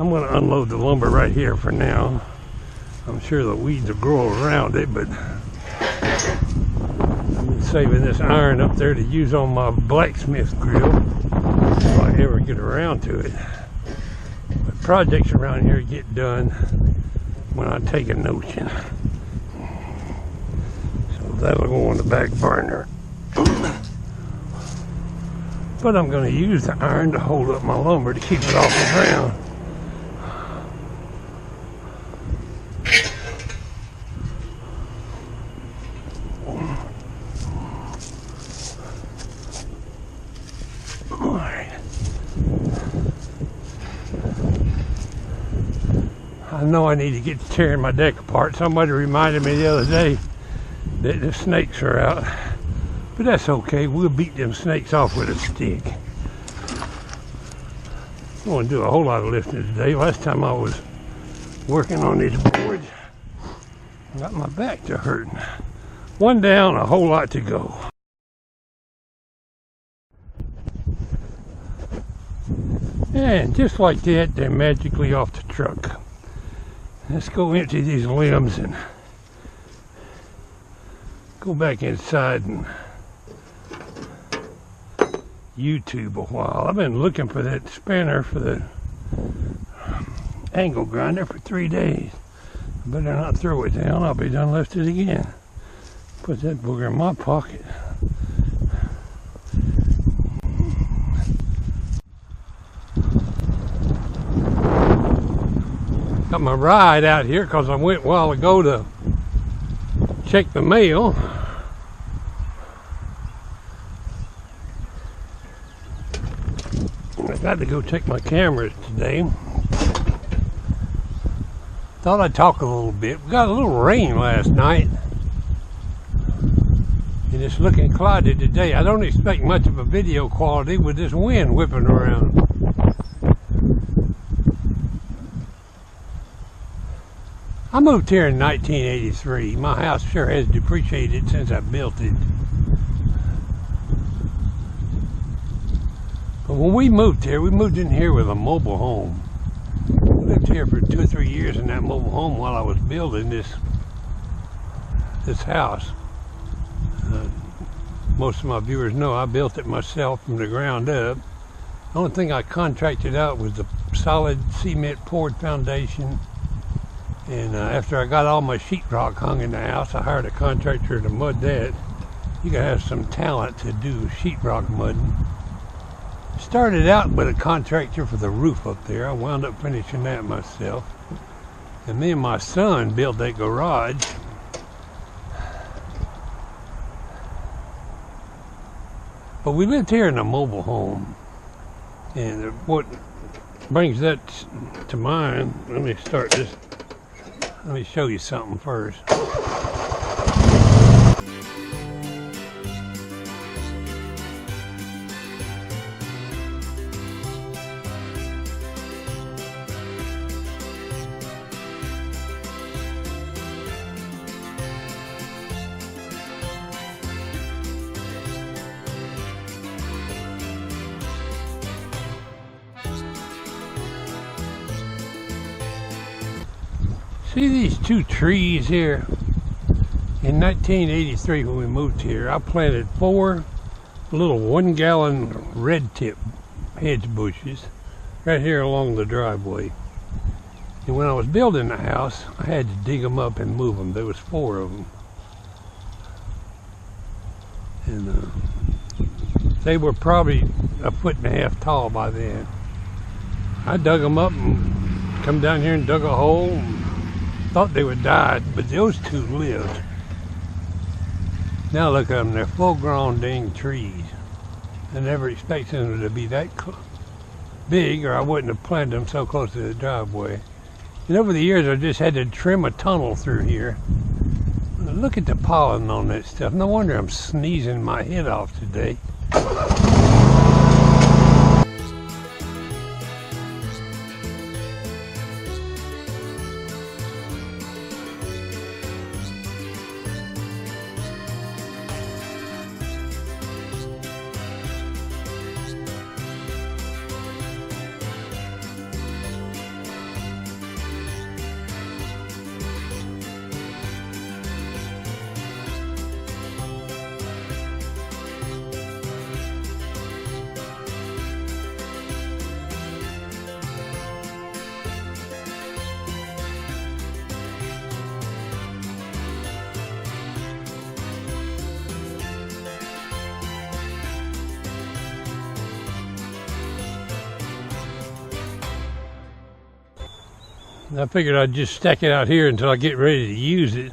I'm going to unload the lumber right here for now. I'm sure the weeds will grow around it, but I'm saving this iron up there to use on my blacksmith grill if I ever get around to it. But projects around here get done when I take a notion. So that'll go on the back burner. But I'm going to use the iron to hold up my lumber to keep it off the ground. I know I need to get to tearing my deck apart. Somebody reminded me the other day that the snakes are out. But that's okay. We'll beat them snakes off with a stick. I want to do a whole lot of lifting today. Last time I was working on these boards, got my back to hurting. One down, a whole lot to go. And just like that, they're magically off the truck. Let's go empty these limbs and go back inside and YouTube a while. I've been looking for that spanner for the angle grinder for 3 days. I better not throw it down. I'll be done left it again. Put that booger in my pocket. Got my ride out here because I went a while ago to check the mail. I got to go check my cameras today. Thought I'd talk a little bit. We got a little rain last night. And it's looking cloudy today. I don't expect much of a video quality with this wind whipping around. I moved here in 1983. My house sure has depreciated since I built it. But when we moved in here with a mobile home. We lived here for 2 or 3 years in that mobile home while I was building this house. Most of my viewers know I built it myself from the ground up. The only thing I contracted out was the solid cement poured foundation. And after I got all my sheetrock hung in the house, I hired a contractor to mud that. You gotta have some talent to do sheetrock mudding. Started out with a contractor for the roof up there. I wound up finishing that myself. And me and my son built that garage. But we lived here in a mobile home. And what brings that to mind, let me start this. Let me show you something first. See these 2 trees here? In 1983 when we moved here, I planted 4 little 1-gallon red tip hedge bushes right here along the driveway. And when I was building the house, I had to dig them up and move them. There was 4 of them. And they were probably 1.5 feet tall by then. I dug them up and come down here and dug a hole. And thought they would die, but those 2 lived. Now look at them, they're full-grown dang trees. I never expected them to be that big, or I wouldn't have planted them so close to the driveway. And over the years, I just had to trim a tunnel through here. Look at the pollen on that stuff. No wonder I'm sneezing my head off today. And I figured I'd just stack it out here until I get ready to use it.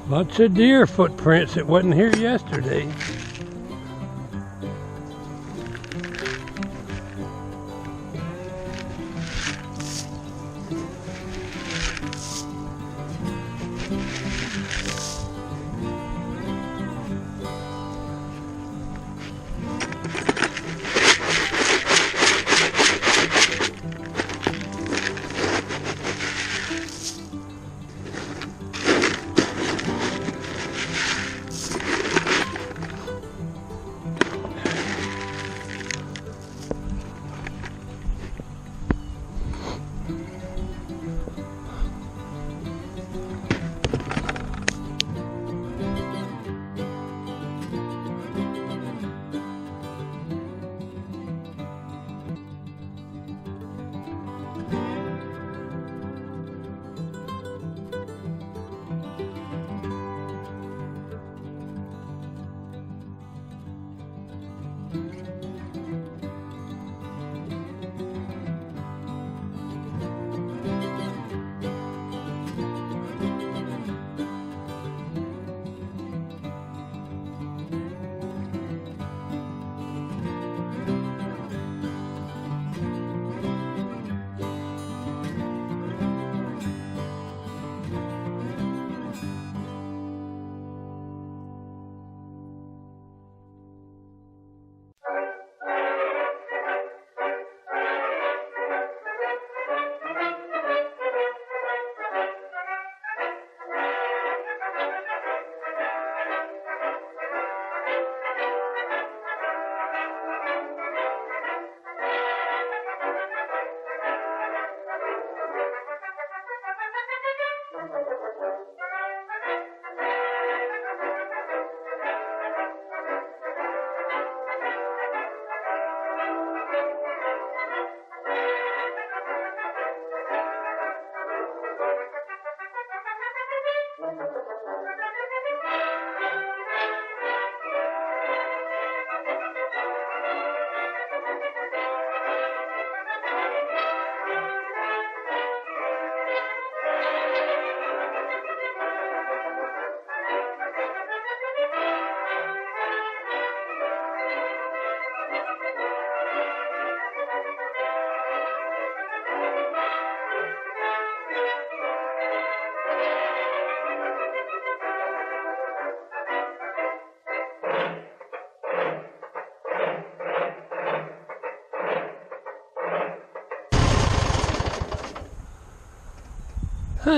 Lots of deer footprints that wasn't here yesterday.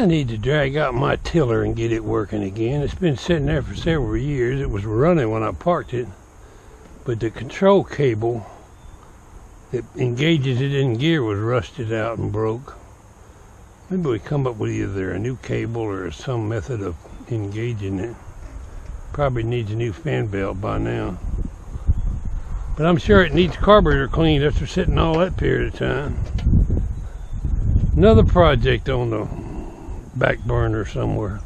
I need to drag out my tiller and get it working again. It's been sitting there for several years. It was running when I parked it, but the control cable that engages it in gear was rusted out and broke. Maybe we come up with either a new cable or some method of engaging it. Probably needs a new fan belt by now. But I'm sure it needs carburetor cleaned after sitting all that period of time. Another project on the back burner somewhere.